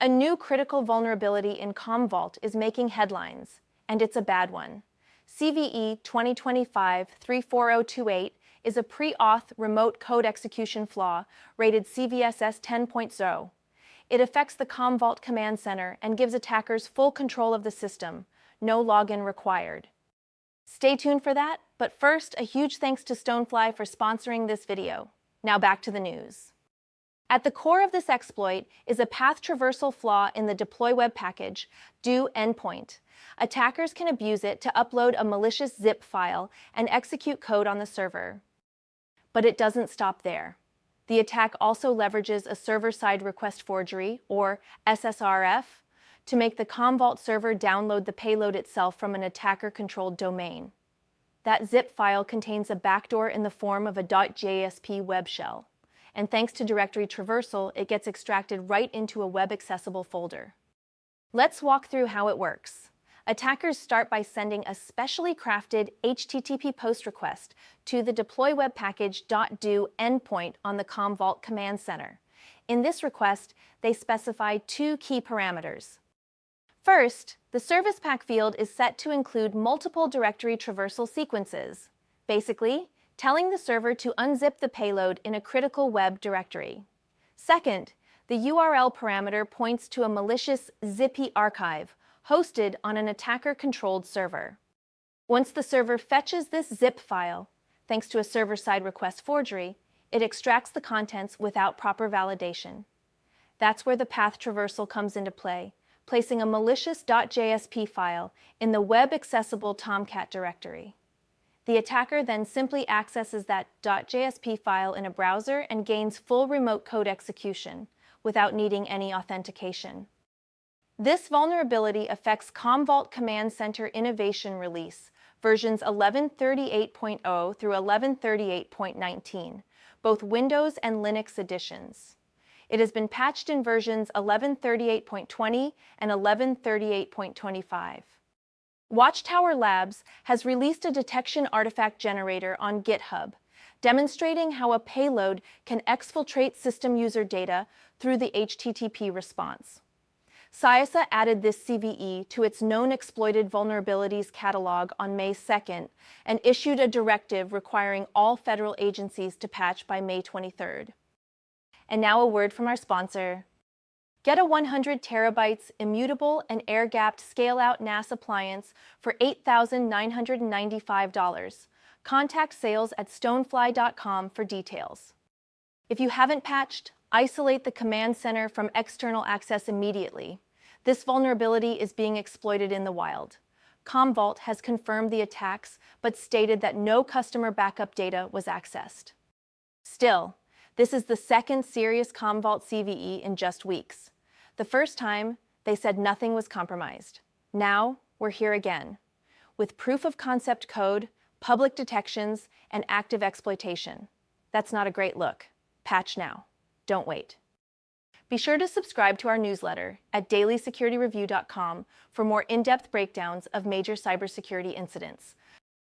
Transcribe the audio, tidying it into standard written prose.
A new critical vulnerability in Commvault is making headlines, and it's a bad one. CVE-2025-34028 is a pre-auth remote code execution flaw rated CVSS 10.0. It affects the Commvault Command Center and gives attackers full control of the system, no login required. Stay tuned for that, but first, a huge thanks to Stonefly for sponsoring this video. Now back to the news. At the core of this exploit is a path traversal flaw in the deployWebpackage.do endpoint. Attackers can abuse it to upload a malicious zip file and execute code on the server. But it doesn't stop there. The attack also leverages a server-side request forgery, or SSRF, to make the Commvault server download the payload itself from an attacker-controlled domain. That zip file contains a backdoor in the form of a .jsp web shell, and thanks to directory traversal, it gets extracted right into a web-accessible folder. Let's walk through how it works. Attackers start by sending a specially crafted HTTP post request to the deployWebpackage.do endpoint on the Commvault Command Center. In this request, they specify two key parameters. First, the service pack field is set to include multiple directory traversal sequences, basically telling the server to unzip the payload in a critical web directory. Second, the URL parameter points to a malicious zippy archive hosted on an attacker-controlled server. Once the server fetches this zip file, thanks to a server-side request forgery, it extracts the contents without proper validation. That's where the path traversal comes into play, placing a malicious .jsp file in the web-accessible Tomcat directory. The attacker then simply accesses that .jsp file in a browser and gains full remote code execution without needing any authentication. This vulnerability affects Commvault Command Center Innovation Release, versions 11.38.0 through 11.38.19, both Windows and Linux editions. It has been patched in versions 11.38.20 and 11.38.25. Watchtower Labs has released a detection artifact generator on GitHub, demonstrating how a payload can exfiltrate system user data through the HTTP response. CISA added this CVE to its known exploited vulnerabilities catalog on May 2nd and issued a directive requiring all federal agencies to patch by May 23rd. And now a word from our sponsor. Get a 100 terabytes immutable and air-gapped scale-out NAS appliance for $8,995. Contact sales at stonefly.com for details. If you haven't patched, isolate the command center from external access immediately. This vulnerability is being exploited in the wild. Commvault has confirmed the attacks, but stated that no customer backup data was accessed. Still, this is the second serious Commvault CVE in just weeks. The first time, they said nothing was compromised. Now, we're here again, with proof of concept code, public detections, and active exploitation. That's not a great look. Patch now. Don't wait. Be sure to subscribe to our newsletter at dailysecurityreview.com for more in-depth breakdowns of major cybersecurity incidents.